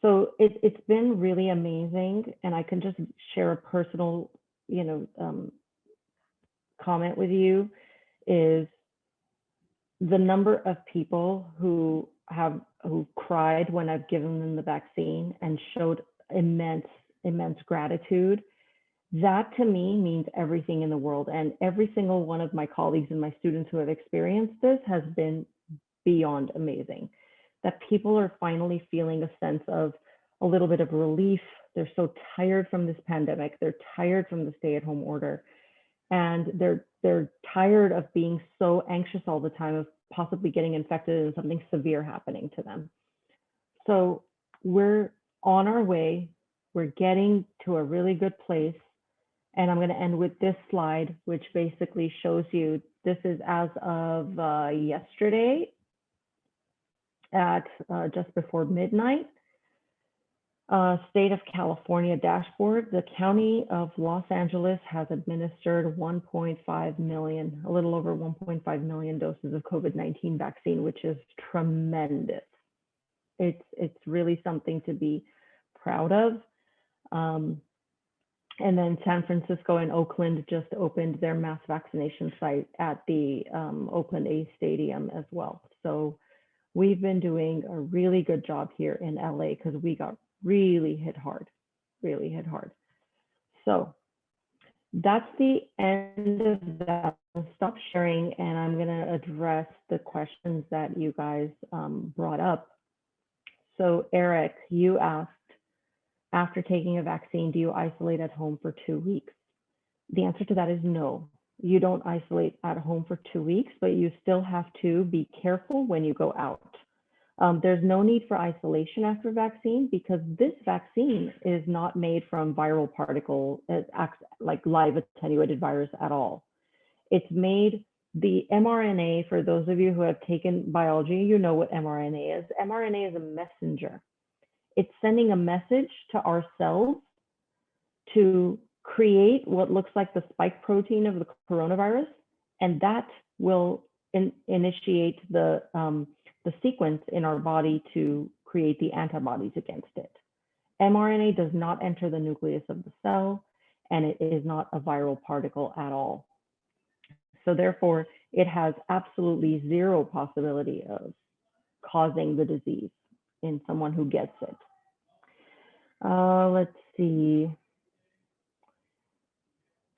So it's been really amazing. And I can just share a personal, comment with you is the number of people who have who cried when I've given them the vaccine and showed immense gratitude. That to me means everything in the world. And every single one of my colleagues and my students who have experienced this has been beyond amazing. That people are finally feeling a sense of a little bit of relief. They're so tired from this pandemic. They're tired from the stay-at-home order. And they're tired of being so anxious all the time of possibly getting infected and something severe happening to them. So we're on our way. We're getting to a really good place. And I'm going to end with this slide, which basically shows you, this is as of yesterday at just before midnight. State of California dashboard. The County of Los Angeles has administered 1.5 million, a little over 1.5 million doses of COVID-19 vaccine, which is tremendous. It's really something to be proud of. And then San Francisco and Oakland just opened their mass vaccination site at the Oakland A's Stadium as well. So we've been doing a really good job here in LA because we got really hit hard. So that's the end of that. I'll stop sharing and I'm going to address the questions that you guys brought up. So Eric, you asked, after taking a vaccine, do you isolate at home for 2 weeks? The answer to that is no. You don't isolate at home for 2 weeks, but you still have to be careful when you go out. There's no need for isolation after vaccine because this vaccine is not made from viral particle, like live attenuated virus at all. It's made, the mRNA, for those of you who have taken biology, you know what mRNA is. mRNA is a messenger. It's sending a message to our cells to create what looks like the spike protein of the coronavirus, and that will initiate the sequence in our body to create the antibodies against it. mRNA does not enter the nucleus of the cell, and it is not a viral particle at all. So therefore, it has absolutely zero possibility of causing the disease in someone who gets it. Let's see.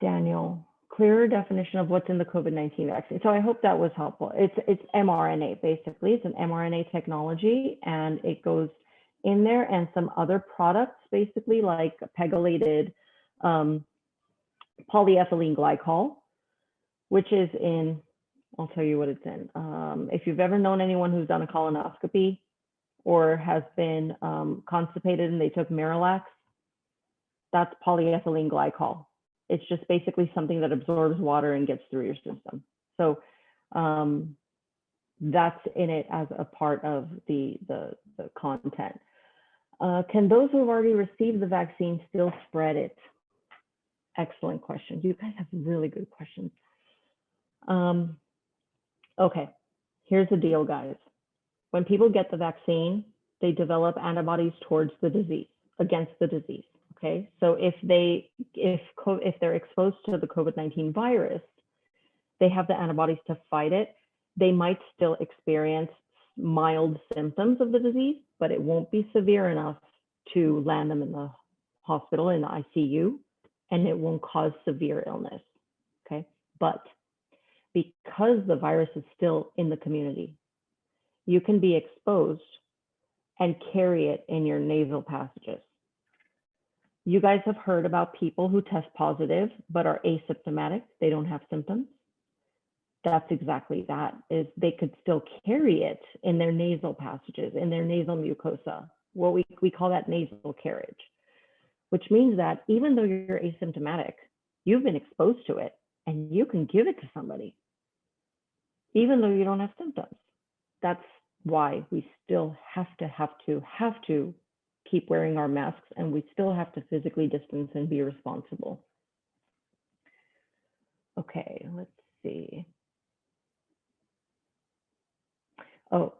Daniel, clearer definition of what's in the COVID-19 vaccine. So I hope that was helpful. It's mRNA, basically. It's an mRNA technology, and it goes in there and some other products, basically like pegylated polyethylene glycol, which is in, I'll tell you what it's in. If you've ever known anyone who's done a colonoscopy or has been constipated and they took Miralax, that's polyethylene glycol. It's just basically something that absorbs water and gets through your system. So that's in it as a part of the content. Can those who have already received the vaccine still spread it? Excellent question. You guys have really good questions. Okay, here's the deal, guys. When people get the vaccine, they develop antibodies towards the disease, against the disease. Okay, so if they're exposed to the COVID-19 virus, they have the antibodies to fight it. They might still experience mild symptoms of the disease, but it won't be severe enough to land them in the hospital, in the ICU, and it won't cause severe illness. Okay, but because the virus is still in the community, you can be exposed and carry it in your nasal passages. You guys have heard about people who test positive but are asymptomatic. They don't have symptoms. That's exactly that, is they could still carry it in their nasal passages, in their nasal mucosa. What we call that nasal carriage, which means that even though you're asymptomatic, you've been exposed to it and you can give it to somebody, even though you don't have symptoms. That's why we still have to keep wearing our masks, and we still have to physically distance and be responsible. Okay, let's see. Oh,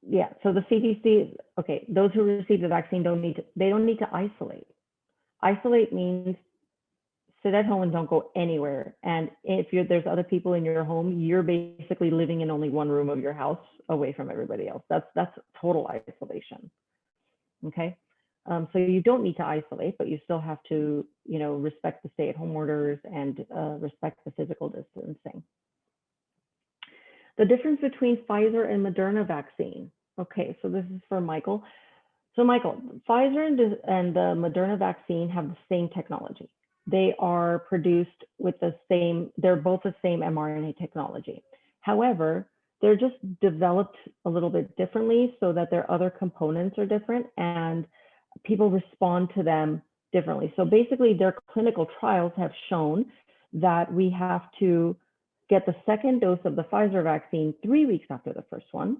yeah, so the CDC, okay, those who receive the vaccine don't need to isolate. Isolate means sit at home and don't go anywhere. And if there's other people in your home, you're basically living in only one room of your house away from everybody else. That's total isolation. Okay. So you don't need to isolate, but you still have to, respect the stay-at-home orders and respect the physical distancing. The difference between Pfizer and Moderna vaccine. Okay, so this is for Michael. So Michael, Pfizer and the Moderna vaccine have the same technology. They are produced with they're both the same mRNA technology. However, they're just developed a little bit differently so that their other components are different and people respond to them differently. So basically their clinical trials have shown that we have to get the second dose of the Pfizer vaccine 3 weeks after the first one,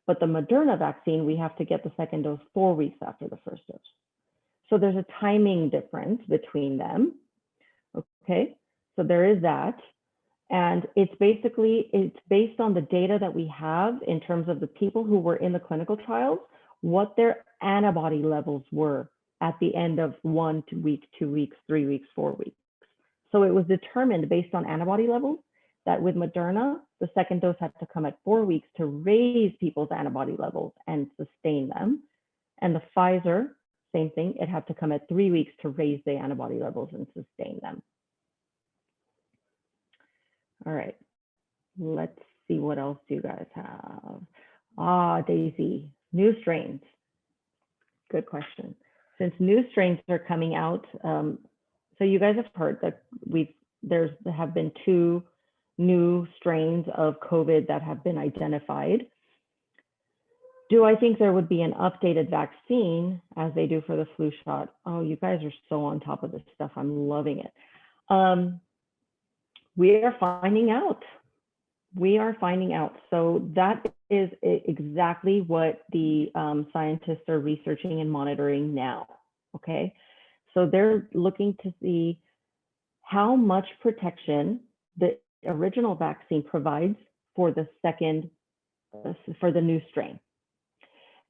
but the Moderna vaccine, we have to get the second dose 4 weeks after the first dose. So there's a timing difference between them. Okay, so there is that. And it's based on the data that we have in terms of the people who were in the clinical trials, what their antibody levels were at the end of 1 week, 2 weeks, 3 weeks, 4 weeks. So it was determined based on antibody levels that with Moderna, the second dose had to come at 4 weeks to raise people's antibody levels and sustain them. And the Pfizer, same thing, it had to come at 3 weeks to raise the antibody levels and sustain them. All right, let's see what else you guys have. Daisy, new strains. Good question. Since new strains are coming out, so you guys have heard that there have been 2 new strains of COVID that have been identified. Do I think there would be an updated vaccine as they do for the flu shot? Oh, you guys are so on top of this stuff. I'm loving it. We are finding out. We are finding out. So that is exactly what the scientists are researching and monitoring now. Okay. So they're looking to see how much protection the original vaccine provides for the for the new strain.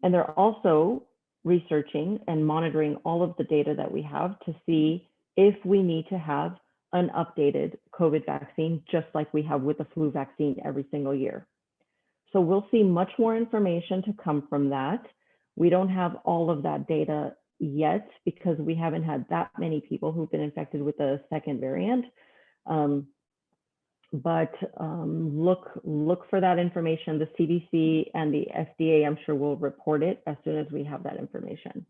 And they're also researching and monitoring all of the data that we have to see if we need to have an updated COVID vaccine, just like we have with the flu vaccine every single year. So we'll see much more information to come from that. We don't have all of that data yet because we haven't had that many people who've been infected with the second variant. But look for that information. The CDC and the FDA, I'm sure, will report it as soon as we have that information.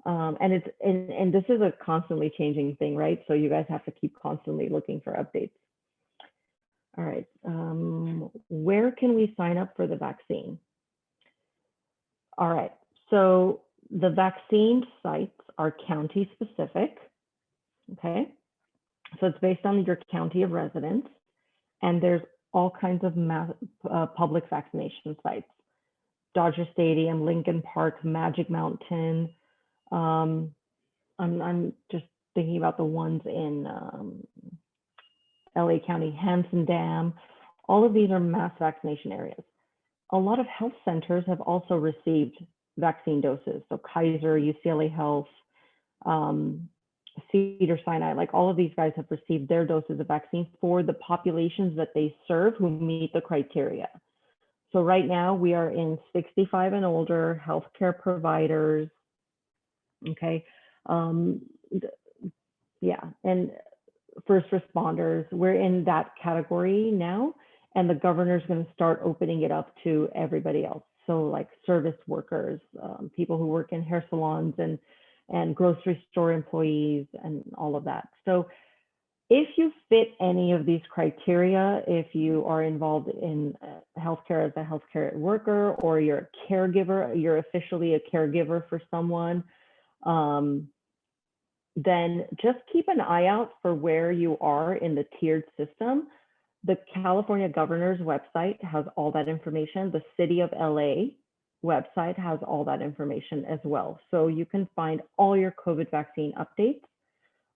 And this is a constantly changing thing, right? So you guys have to keep constantly looking for updates. All right, where can we sign up for the vaccine? All right, so the vaccine sites are county specific, okay? So it's based on your county of residence, and there's all kinds of public vaccination sites. Dodger Stadium, Lincoln Park, Magic Mountain. I'm just thinking about the ones in LA County, Hanson Dam. All of these are mass vaccination areas. A lot of health centers have also received vaccine doses. So Kaiser, UCLA Health, Cedar Sinai, like all of these guys have received their doses of vaccine for the populations that they serve who meet the criteria. So right now we are in 65 and older, healthcare providers, okay? Yeah, and first responders, we're in that category now, and the governor's gonna start opening it up to everybody else. So like service workers, people who work in hair salons and grocery store employees and all of that. So if you fit any of these criteria, if you are involved in healthcare as a healthcare worker, or you're a caregiver, you're officially a caregiver for someone, then just keep an eye out for where you are in the tiered system. The California governor's website has all that information. The city of LA website has all that information as well. So you can find all your COVID vaccine updates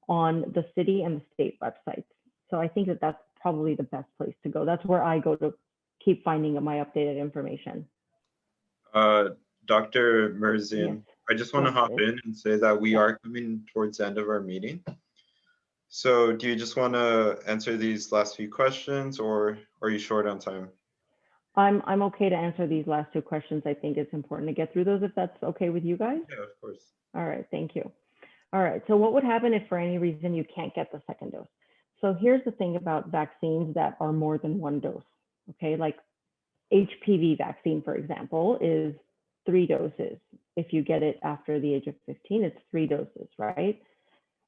on the city and the state websites. So I think that that's probably the best place to go. That's where I go to keep finding my updated information. Dr. Mirzaian, Yes. I just want to Yes, hop yes. in and say that we are coming towards the end of our meeting. So do you just want to answer these last few questions, or are you short on time? I'm okay to answer these last two questions. I think it's important to get through those if that's okay with you guys. Yeah, of course. All right, thank you. All right, so what would happen if for any reason you can't get the second dose? So here's the thing about vaccines that are more than one dose, okay? Like HPV vaccine, for example, is 3 doses. If you get it after the age of 15, it's 3 doses, right?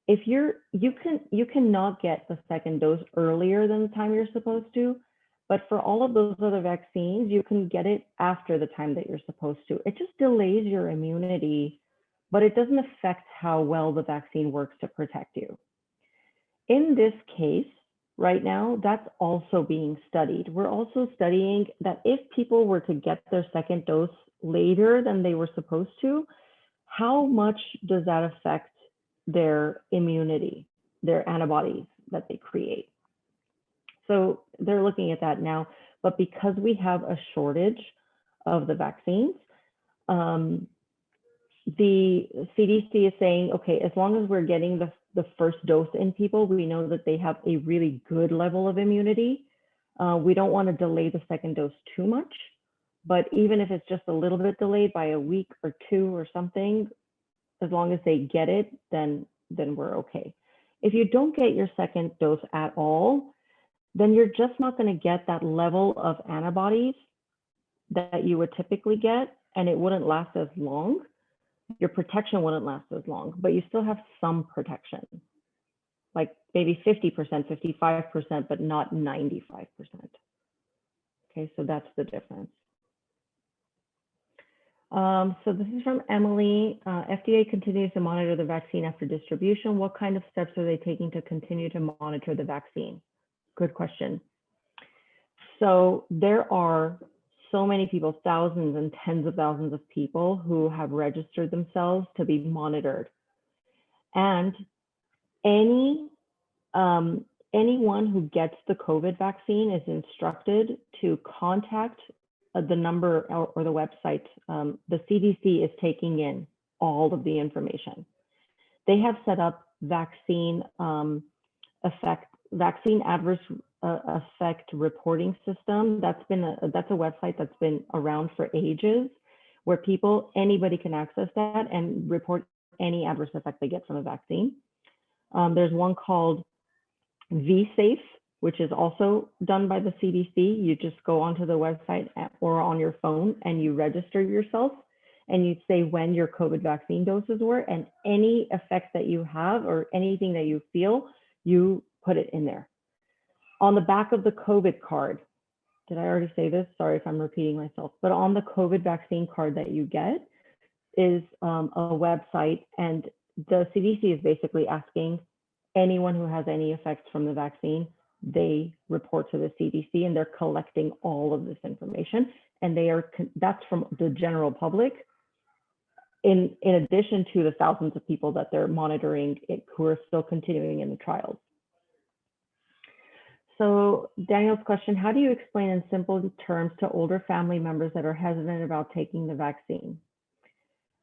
If you cannot get the second dose earlier than the time you're supposed to, but for all of those other vaccines, you can get it after the time that you're supposed to. It just delays your immunity, but it doesn't affect how well the vaccine works to protect you. In this case, right now, that's also being studied. We're also studying that if people were to get their second dose later than they were supposed to, how much does that affect their immunity, their antibodies that they create? So they're looking at that now, but because we have a shortage of the vaccines, the CDC is saying, okay, as long as we're getting the first dose in people, we know that they have a really good level of immunity. We don't want to delay the second dose too much, but even if it's just a little bit delayed by a week or 2 or something, as long as they get it, then we're okay. If you don't get your second dose at all, then you're just not going to get that level of antibodies that you would typically get, and it wouldn't last as long. Your protection wouldn't last as long, but you still have some protection, like maybe 50%, 55%, but not 95%. Okay, so that's the difference. So this is from Emily. FDA continues to monitor the vaccine after distribution. What kind of steps are they taking to continue to monitor the vaccine? Good question. So there are so many people, thousands and tens of thousands of people who have registered themselves to be monitored. And anyone who gets the COVID vaccine is instructed to contact the number or the website. The CDC is taking in all of the information. They have set up vaccine adverse effect reporting system. That's a website that's been around for ages, where anybody can access that and report any adverse effect they get from a vaccine. There's one called vSafe, which is also done by the CDC. You just go onto the website or on your phone and you register yourself and you say when your COVID vaccine doses were, and any effects that you have or anything that you feel, you put it in there. On the back of the COVID card, did I already say this? Sorry if I'm repeating myself, but on the COVID vaccine card that you get is a website, and the CDC is basically asking anyone who has any effects from the vaccine, they report to the CDC, and they're collecting all of this information. And that's from the general public, in addition to the thousands of people that they're monitoring who are still continuing in the trials. So Daniel's question, how do you explain in simple terms to older family members that are hesitant about taking the vaccine?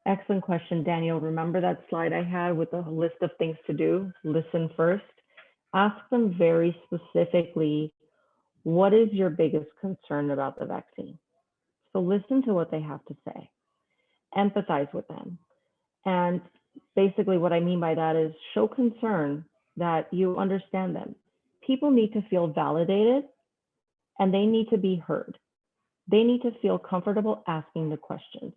Excellent question, Daniel. Remember that slide I had with the list of things to do? Listen first. Ask them very specifically, what is your biggest concern about the vaccine? So listen to what they have to say. Empathize with them. And basically what I mean by that is show concern that you understand them. People need to feel validated and they need to be heard. They need to feel comfortable asking the questions.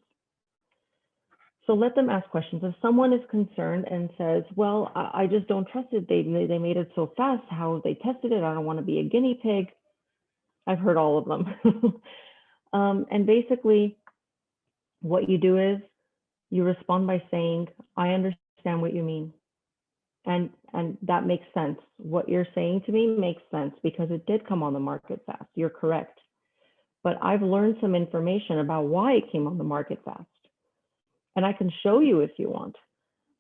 So let them ask questions. If someone is concerned and says, well, I just don't trust it. They made it so fast. How they tested it? I don't want to be a guinea pig. I've heard all of them. And basically what you do is you respond by saying, I understand what you mean. And that makes sense. What you're saying to me makes sense because it did come on the market fast. You're correct. But I've learned some information about why it came on the market fast. And I can show you if you want.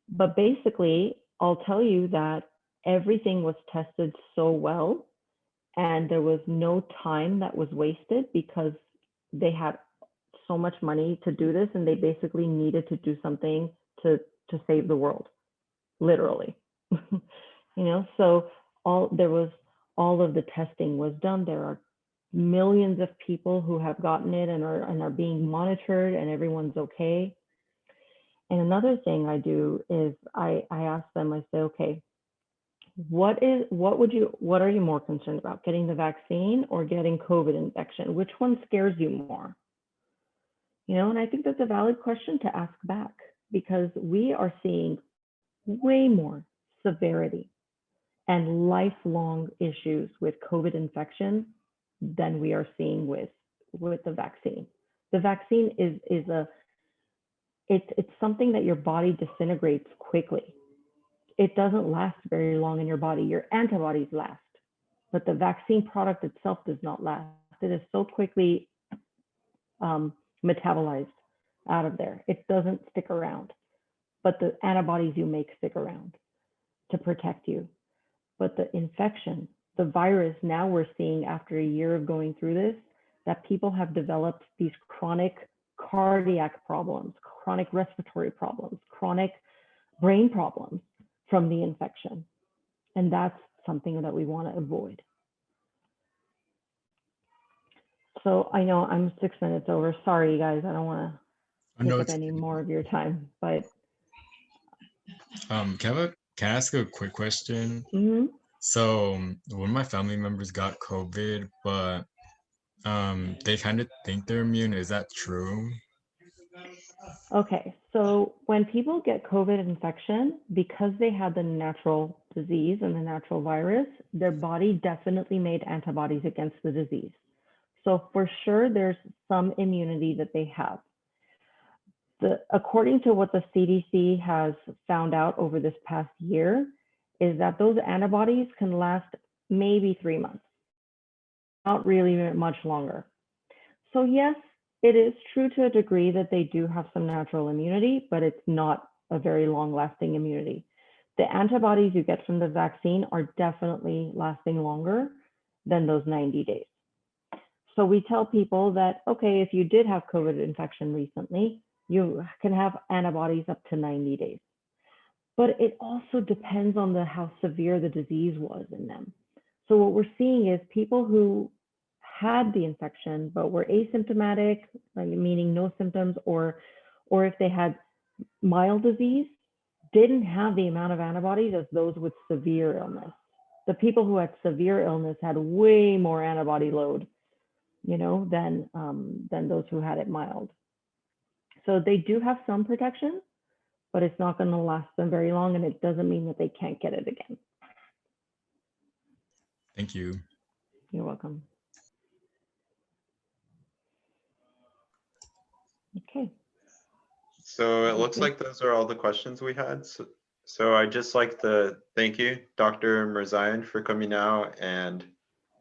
But basically, I'll tell you that everything was tested so well and there was no time that was wasted because they had so much money to do this and they basically needed to do something to save the world, literally. You know, so all of the testing was done. There are millions of people who have gotten it and are being monitored, and everyone's okay. And another thing I do is I ask them, I say, okay, what are you more concerned about, getting the vaccine or getting COVID infection? Which one scares you more? You know, and I think that's a valid question to ask back, because we are seeing way more severity and lifelong issues with COVID infection than we are seeing with the vaccine. The vaccine it's something that your body disintegrates quickly. It doesn't last very long in your body. Your antibodies last, but the vaccine product itself does not last. It is so quickly metabolized out of there. It doesn't stick around, but the antibodies you make stick around to protect you. But the infection, the virus, now we're seeing after a year of going through this, that people have developed these chronic cardiac problems, chronic respiratory problems, chronic brain problems from the infection. And that's something that we want to avoid. So I know I'm 6 minutes over. Sorry, guys. I don't want to take up any more of your time, but. Can I ask a quick question? Mm-hmm. So one of my family members got COVID, but they kind of think they're immune. Is that true? Okay, so when people get COVID infection, because they had the natural disease and the natural virus, their body definitely made antibodies against the disease. So for sure, there's some immunity that they have. According to what the CDC has found out over this past year, is that those antibodies can last maybe 3 months, not really much longer. So yes, it is true to a degree that they do have some natural immunity, but it's not a very long-lasting immunity. The antibodies you get from the vaccine are definitely lasting longer than those 90 days. So we tell people that, okay, if you did have COVID infection recently, you can have antibodies up to 90 days. But it also depends on how severe the disease was in them. So what we're seeing is people who had the infection but were asymptomatic, meaning no symptoms, or if they had mild disease, didn't have the amount of antibodies as those with severe illness. The people who had severe illness had way more antibody load, you know, than those who had it mild. So they do have some protection, but it's not going to last them very long, and it doesn't mean that they can't get it again. Thank you. You're welcome. Okay. So it looks like those are all the questions we had. So I'd just like to thank you, Dr. Mirzaian, for coming out and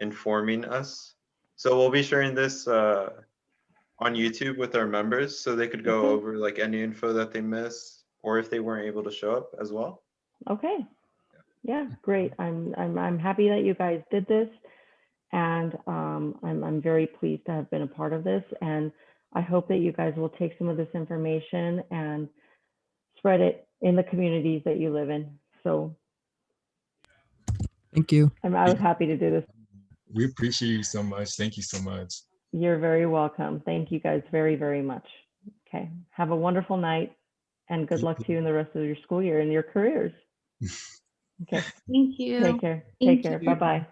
informing us. So we'll be sharing this on YouTube with our members so they could go over like any info that they missed or if they weren't able to show up as well. Okay. Yeah, great. I'm happy that you guys did this, and I'm very pleased to have been a part of this, and I hope that you guys will take some of this information and spread it in the communities that you live in. So thank you. I was happy to do this. We appreciate you so much. Thank you so much. You're very welcome. Thank you guys very, very much. Okay. Have a wonderful night, and good luck to you in the rest of your school year and your careers. Okay. Thank you. Take care. Thank Take care. you. Bye-bye.